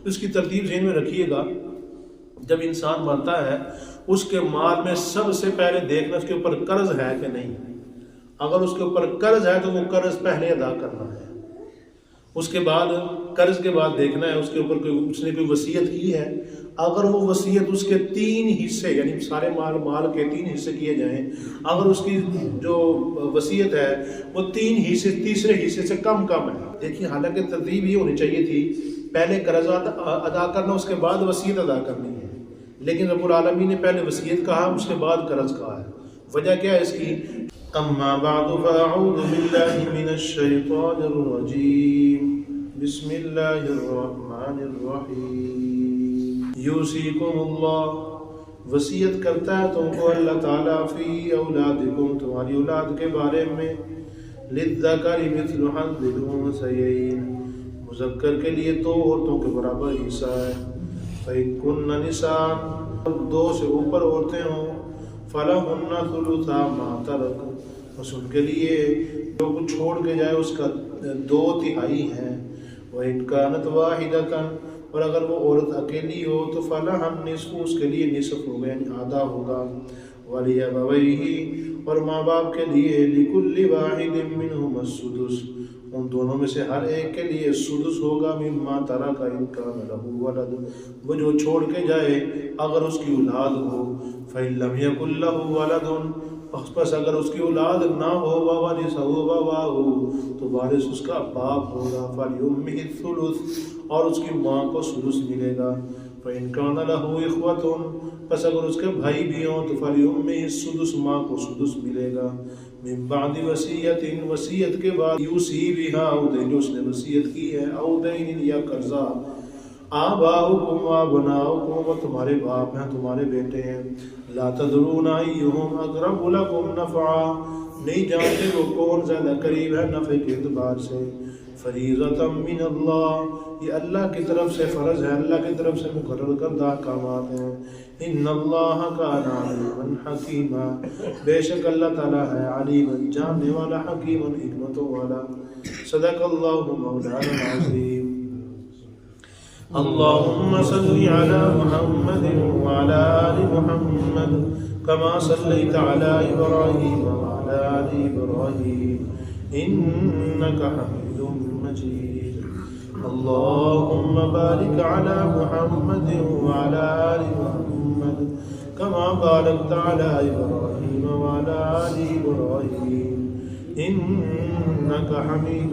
اس کی ترتیب ذہن میں رکھیے گا، جب انسان مرتا ہے اس کے مال میں سب سے پہلے دیکھنا اس کے اوپر قرض ہے کہ نہیں۔ اگر اس کے اوپر قرض ہے تو وہ قرض پہلے ادا کرنا ہے، اس کے بعد قرض کے بعد دیکھنا ہے اس کے اوپر اس نے کوئی وصیت کی ہے۔ اگر وہ وصیت اس کے 3 حصے یعنی سارے مال کے 3 حصے کیے جائیں، اگر اس کی جو وصیت ہے وہ 3 حصے تیسرے حصے سے کم ہے، دیکھیے حالانکہ ترتیب یہ ہونی چاہیے تھی پہلے قرض ادا کرنا اس کے بعد وصیت ادا کرنی ہے، لیکن رب العالمین نے پہلے وصیت کہا اس کے بعد قرض کہا ہے۔ وجہ کیا ہے اس کی؟ اما بعد فاعوذ باللہ من الشیطان الرجیم بسم اللہ الرحمن الرحیم یوصیکم اللہ، وصیت کرتا ہے تم کو اللہ تعالیٰ فی اولادکم، تمہاری اولاد کے بارے میں، للذکر مثل حظ الانثیین، مذکر کے لیے 2 عورتوں کے برابر حصہ ہے۔ فإن کن نساء، 2 سے اوپر عورتیں ہوں، فلہن ثلثا ما ترک، بس ان کے لیے جو کچھ چھوڑ کے جائے اس کا 2/3 ہے۔ وإن كانت واحدة، اور اگر وہ عورت اکیلی ہو تو فلہا النصف، اس کے لیے نصف ہوگا یعنی آدھا ہوگا۔ وَلِأَبَوَيْهِ، اور ماں باپ کے لیے، لِكُلِّ وَاحِدٍ مِّنْهُمَا السُّدُسُ، ان دونوں میں سے ہر ایک کے لیے سدس ہوگا، مما ترک ان کان لہ ولد، وہ جو چھوڑ کے جائے اگر اس کی اولاد ہو۔ فإن لم يكن له ولد، پس اگر اس کی اولاد نہ ہو، وورثہ ابواه، تو وارث اس کا باپ ہوگا، فلأمه الثلث، اور اس کی ماں کو سدس ملے گا۔ فإن كان له إخوة، پس اگر اس کے بھائی بھی ہوں تو فلأمه السدس، ماں کو سدس ملے گا۔ من بعد وصیت، وصیت کے بعد، یوصی بہا او دین، جو اس نے وصیت کی ہے، او دین یا قرضہ، آباؤکم و ابناؤکم، وہ تمہارے باپ ہیں تمہارے بیٹے ہیں، لا تدرون ایہم اقرب لکم نفعا، نہیں جانتے وہ کون زیادہ قریب ہے نفع کے اعتبار سے۔ فریضۃ من اللہ، یہ اللہ کی طرف سے فرض ہے، اللہ کی طرف سے مقرر کردہ احکامات ہیں۔ ان اللہ کان علیما حکیما، بے شک اللہ تعالیٰ ہے علیما جاننے والا، حکیما حکمتوں والا۔ صدق اللہ مولانا العظیم۔ اللهم صل على محمد وعلى آل محمد كما صليت على إبراهيم وعلى آل إبراهيم إنك حميد مجيد۔ اللهم بارك على محمد وعلى آل محمد كما باركت على إبراهيم وعلى آل إبراهيم إنك حميد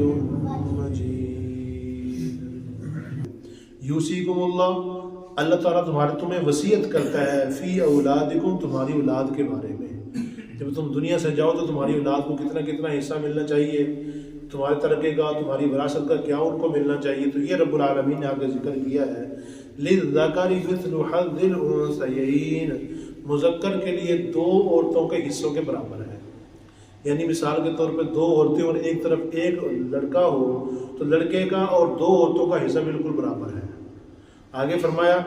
مجيد۔ یوصیکم اللہ، اللہ تعالیٰ تمہیں وصیت کرتا ہے، فی اولادکم، تمہاری اولاد کے بارے میں۔ جب تم دنیا سے جاؤ تو تمہاری اولاد کو کتنا حصہ ملنا چاہیے، تمہارے ترکے کا، تمہاری وراثت کا کیا ان کو ملنا چاہیے، تو یہ رب العالمین نے آگے ذکر کیا ہے۔ للذکر مثل حظ الانثیین، مذکر کے لیے 2 عورتوں کے حصوں کے برابر ہے، یعنی مثال کے طور پہ 2 عورتیں اور ایک طرف ایک لڑکا ہو تو لڑکے کا اور 2 عورتوں کا حصہ بالکل برابر ہے۔ آگے فرمایا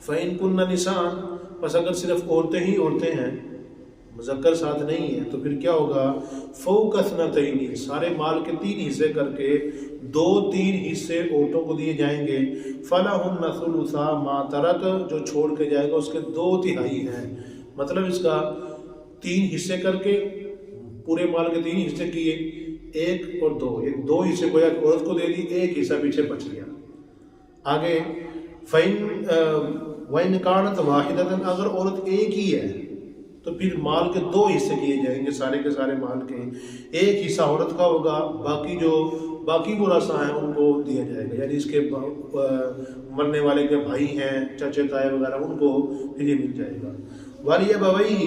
فَإِن كُنَّ نِسَاءً، پس اگر صرف عورتیں ہی عورتیں ہیں، مذکر ساتھ نہیں ہے، تو پھر کیا ہوگا؟ فَوْقَ اثْنَتَيْنِ، سارے مال کے 3 حصے کر کے 2/3 حصے عورتوں کو دیے جائیں گے۔ فَلَهُنَّ ثُلُثَا مَا تَرَكَ، جو چھوڑ کے جائے گا اس کے 2/3 ہیں، مطلب اس کا 3 حصے کر کے پورے مال کے 3 حصے کیے، 1 اور 2، 2 حصے کو ایک عورت کو دے دی، 1 حصہ پیچھے بچ گیا۔ آگے وَإِنْ كَانَتْ وَاحِدَةً، اگر عورت ایک ہی ہے تو پھر مال کے 2 حصے کیے جائیں گے، سارے کے سارے مال کے 1 حصہ عورت کا ہوگا، باقی ورثاء ہیں ان کو دیا جائے گا، یعنی اس کے مرنے والے کے بھائی ہیں، چچے تائے وغیرہ، ان کو پھر یہ مل جائے گا۔ وَلِأَبَوَيْهِ،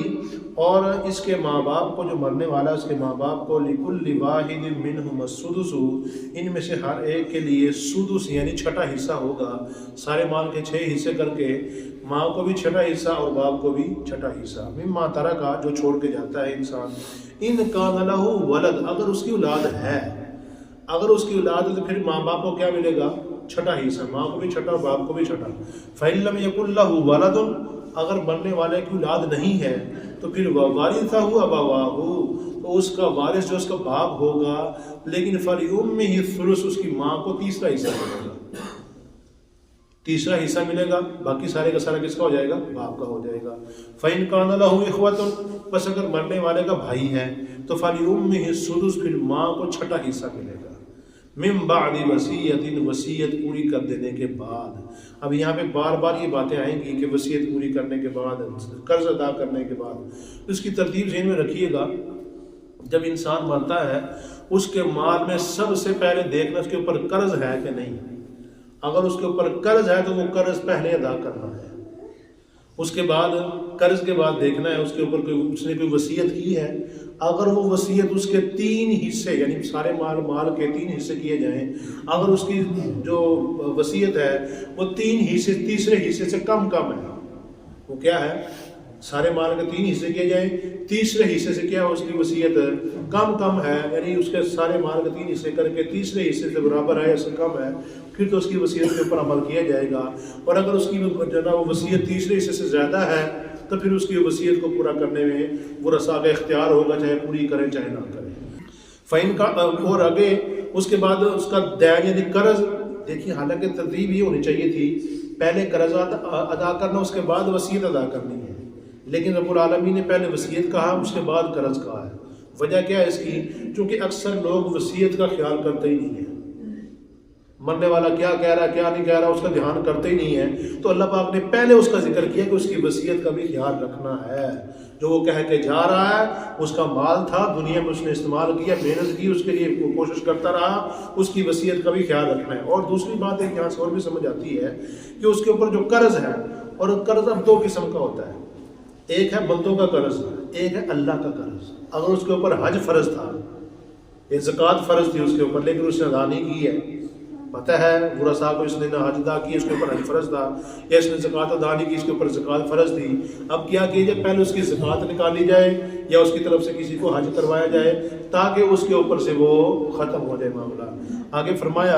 اور اس کے ماں باپ کو، جو مرنے والا اس کے ماں باپ کو، لِكُلِّ وَاحِدٍ مِّنْهُمَا السُّدُسُ، ان میں سے ہر ایک کے لیے سدس یعنی 6ٹھا حصہ ہوگا، سارے مال کے 6 حصے کر کے ماں کو بھی 6ٹھا حصہ اور باپ کو بھی 6ٹھا حصہ، مما ترکا، جو چھوڑ کے جاتا ہے انسان۔ ان کان لہ ولد، اگر اس کی اولاد ہے، اگر اس کی اولاد ہے تو پھر ماں باپ کو کیا ملے گا؟ 6ٹھا حصہ، ماں کو بھی 6ٹھا، باپ کو بھی 6ٹھا۔ فَإِن لَمْ يَكُن لَهُ وَلَدٌ، اگر مرنے والے کی اولاد نہیں ہے تو پھر وَوَارِثَهُ أَبَوَاهُ، تو اس کا وارث جو اس کا باپ ہوگا، لیکن فَلِأُمِّهِ الثُّلُثُ، اس کی ماں کو 3 حصہ ملے گا۔ तीसरा हिस्सा मिलेगा, बाकी सारे का सारा किसका हो जाएगा? बाप का हो जाएगा। फ़इन कान लहू इख़्वतुन, बस अगर मरने वाले का भाई है तो फ़लिउम्मिहि सुदुस, फिर माँ को छठा हिस्सा मिलेगा। मिन बादी वसीयतिन, वसीयत पूरी कर देने के बाद। अब यहाँ पे बार बार ये बातें आएंगी कि वसीयत पूरी करने के बाद, कर्ज अदा करने के बाद। इसकी तरतीब ज़हन में रखिएगा, जब इंसान मरता है उसके माल में सबसे पहले देखना उसके ऊपर कर्ज है कि नहीं। अगर उसके ऊपर कर्ज है तो वो कर्ज पहले अदा करना है। उसके बाद कर्ज के बाद देखना है उसके ऊपर उसने कोई वसीयत की है। अगर वो वसीयत उसके 3 हिस्से, यानी सारे माल के 3 हिस्से किए जाएं, अगर उसकी जो वसीयत है वो 3 हिस्से, तीसरे हिस्से से कम है, वो क्या है? सारे माल के 3 हिस्से किए जाएं, तीसरे हिस्से से क्या है? उसकी वसीयत कम है, यानी उसके सारे माल के 3 हिस्से करके तीसरे हिस्से से बराबर है या से कम है, फिर तो उसकी वसीयत के ऊपर अमल किया जाएगा। और अगर उसकी जो ना वो वसीयत तीसरे हिस्से से ज़्यादा है तो फिर उसकी वसीयत को पूरा करने में वरसा का इख्तियार होगा, चाहे पूरी करें चाहे ना करें। फ़ाइन का और आगे उसके बाद उसका दैन यानी कर्ज, देखिए हालांकि तरतीब ये होनी चाहिए थी, पहले कर्ज अदा करना उसके बाद वसीयत अदा करनी है, लेकिन रब्बुल आलमीन ने पहले वसीयत कहा उसके बाद कर्ज कहा है। वजह क्या है इसकी? क्योंकि अक्सर लोग वसीयत का ख्याल करते ही नहीं है। मरने वाला क्या कह रहा है क्या नहीं कह रहा उसका ध्यान करते ही नहीं है, तो अल्लाह पाक ने पहले उसका जिक्र किया कि उसकी वसीयत का भी ख्याल रखना है। जो वो कह के जा रहा है, उसका माल था, दुनिया में उसने इस्तेमाल किया, मेहनत की, उसके लिए कोशिश करता रहा, उसकी वसीयत का भी ख्याल रखना है। और दूसरी बात एक यहाँ से और भी समझ आती है कि उसके ऊपर जो कर्ज है, और कर्ज अब 2 किस्म का होता है, एक है बंदों का कर्ज, एक है अल्लाह का कर्ज। अगर उसके ऊपर हज फर्ज था, ये ज़कात फर्ज थी उसके ऊपर, लेकिन उसने अदा नहीं की है, पता है वरसा को इसने ना हज अदा की, उसके ऊपर हज फर्ज था, या इसने ज़कात अदा नहीं की, इसके ऊपर ज़कात फर्ज थी। अब क्या कीजिए, पहले उसकी ज़कात निकाली जाए या उसकी तरफ से किसी को हज करवाया जाए ताकि उसके ऊपर से वो ख़त्म हो जाए मामला। आगे फरमाया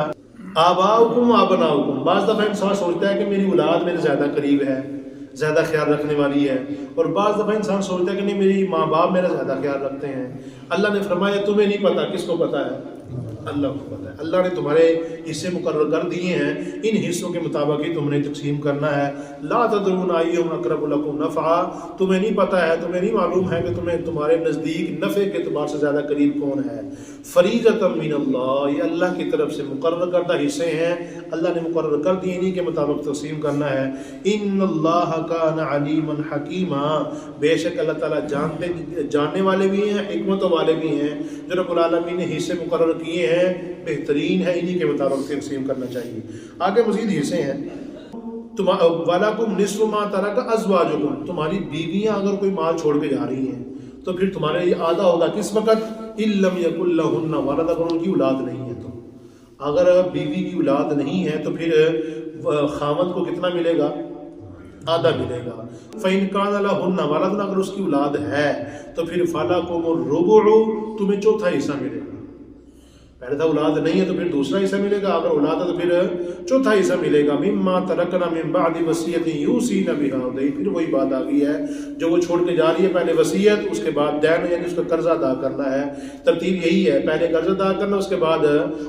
आबाउकुम अबनाउकुम, बाज़ दफ़ा इंसान सोचता है कि मेरी औलाद मेरे ज़्यादा करीब है, ज़्यादा ख्याल रखने वाली है, और बाज़ दफ़ा इंसान सोचता है कि नहीं मेरी माँ बाप मेरा ज़्यादा ख्याल रखते हैं। अल्लाह ने फरमाया तुम्हें नहीं पता, किसको पता है? अल्लाह को पता है। अल्लाह ने तुम्हारे हिस्से मुकर्रर कर दिए हैं, इन हिस्सों के मुताबिक ही तुमने तकसीम करना है। ला तदरुन अय्युहुम अक़रबु लकुम नफ़अ, तुम्हें नहीं पता है, तुम्हें नहीं मालूम है कि तुम्हें तुम्हारे नज़दीक नफ़े के एतबार से ज़्यादा करीब कौन है। फ़रीज़तम मिनल्लाह, ये अल्लाह की तरफ से मुकर्रर करदा हिस्से हैं, अल्लाह ने मुकर्रर कर दिए, इन्हीं के मुताबिक तकसीम करना है। इन्नल्लाह कान अलीमन हकीमा, बेशक अल्लाह ताला जानने वाले भी हैं, हिकमत वाले भी हैं। जो रब्बुल आलमीन ने हिस्से मुकर्रर किए हैं बेहतरीन है, इन्हीं के मुताबिक तकसीम करना चाहिए। आगे मज़ीद हिस्से हैं, वलकुम निस्फ़ु मा तरक अज़वाजुकुम, तुम्हारी बीवियाँ अगर कोई माल छोड़ के जा रही हैं तो फिर तुम्हारे लिए आधा होगा, किस वक़्त? इल्लम यकुल लहुन्ना वलद, अगर उनकी औलाद नहीं है तो। अगर बीवी की औलाद नहीं है तो फिर खामद को कितना मिलेगा? आधा मिलेगा। फ़इन कान लहुन्ना वलद, अगर उसकी औलाद है तो फिर फलकुमुर रुबु, तुम्हें चौथा हिस्सा मिलेगा। पहले था औलाद नहीं है तो फिर दूसरा हिस्सा मिलेगा, अगर औलाद है तो फिर चौथा हिस्सा मिलेगा। मिम्मा तरकना मिन बादी वसीयतिन यूसीना बिहा, फिर वही बात आ गई है जो वो छोड़ के जा रही है, पहले वसीयत उसके बाद दैन, यानी उसका कर्जा अदा करना है। तरतीब यही है, पहले कर्जा अदा करना उसके बाद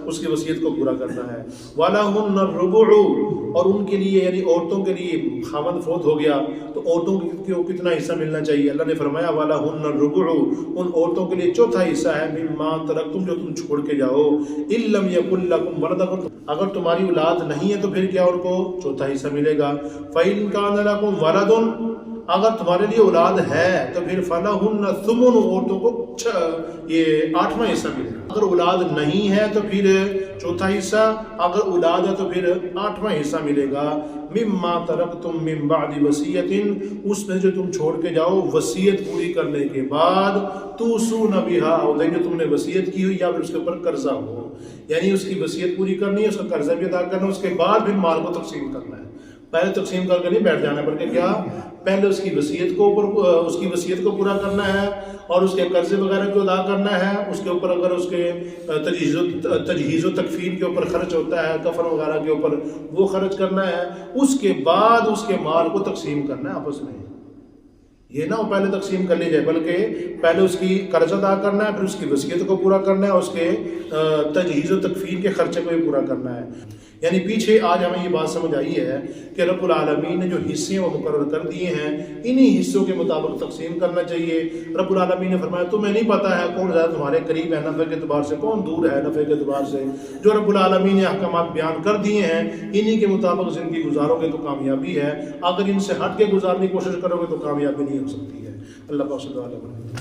उसकी वसीयत को पूरा करना है। वलहुन्ना रुबु, और उनके लिए यानी औरतों के लिए खामद फौत हो गया तो औरतों को कितना हिस्सा मिलना चाहिए? अल्लाह ने फरमाया वलहुन्ना रुबु, उन औरतों के लिए चौथा हिस्सा है। मिम्मा तरकतुम, जो तुम छोड़ के जाओ, इल्लम यकुल लकुम वलद, अगर तुम्हारी औलाद नहीं है तो फिर क्या उनको चौथा हिस्सा मिलेगा। फ़इन कान लकुम वलदुन, अगर तुम्हारे लिए औलाद है तो फिर फलहुन्ना सुमुन, औरतों को ये 8वां हिस्सा मिलेगा। अगर औलाद नहीं है तो फिर चौथा हिस्सा, अगर औलाद है तो फिर 8वां हिस्सा मिलेगा। मिम्मा तरकतुम मिन बादी वसीयतिन, उसमें जो तुम छोड़ के जाओ वसीयत पूरी करने के बाद, तूसून बिहा, जो तुमने वसीयत की हुई या फिर उसके ऊपर कर्जा हो, यानी उसकी वसीयत पूरी करनी है, उसका कर्जा भी अदा करना, उसके बाद फिर माल को तकसीम करना है। पहले तकसीम करके नहीं बैठ जाना, बल्कि क्या पहले उसकी वसीयत को पूरा करना है और उसके कर्जे वगैरह को अदा करना है। उसके ऊपर अगर उसके तजहीज़ तकफीन के ऊपर खर्च होता है, कफन वगैरह के ऊपर, वो खर्च करना है। उसके बाद उसके माल को तकसीम करना है आपस में। ये ना पहले तकसीम कर ली जाए, बल्कि पहले उसकी कर्ज अदा करना है, फिर उसकी वसीयत को पूरा करना है, उसके तजहीज़ तकफीन के खर्चे को भी पूरा करना है। یعنی پیچھے آج ہمیں یہ بات سمجھ آئی ہے کہ رب العالمین نے جو حصے وہ مقرر کر دیے ہیں انہی حصوں کے مطابق تقسیم کرنا چاہیے۔ رب العالمین نے فرمایا تمہیں نہیں پتہ ہے کون زیادہ تمہارے قریب ہے نفع کے اعتبار سے، کون دور ہے نفع کے اعتبار سے۔ جو رب العالمین نے احکامات بیان کر دیے ہیں انہی کے مطابق زندگی گزارو گے تو کامیابی ہے، اگر ان سے ہٹ کے گزارنے کی کوشش کرو گے تو کامیابی نہیں ہو سکتی ہے۔ اللہ پاک صلی اللہ علیہ وسلم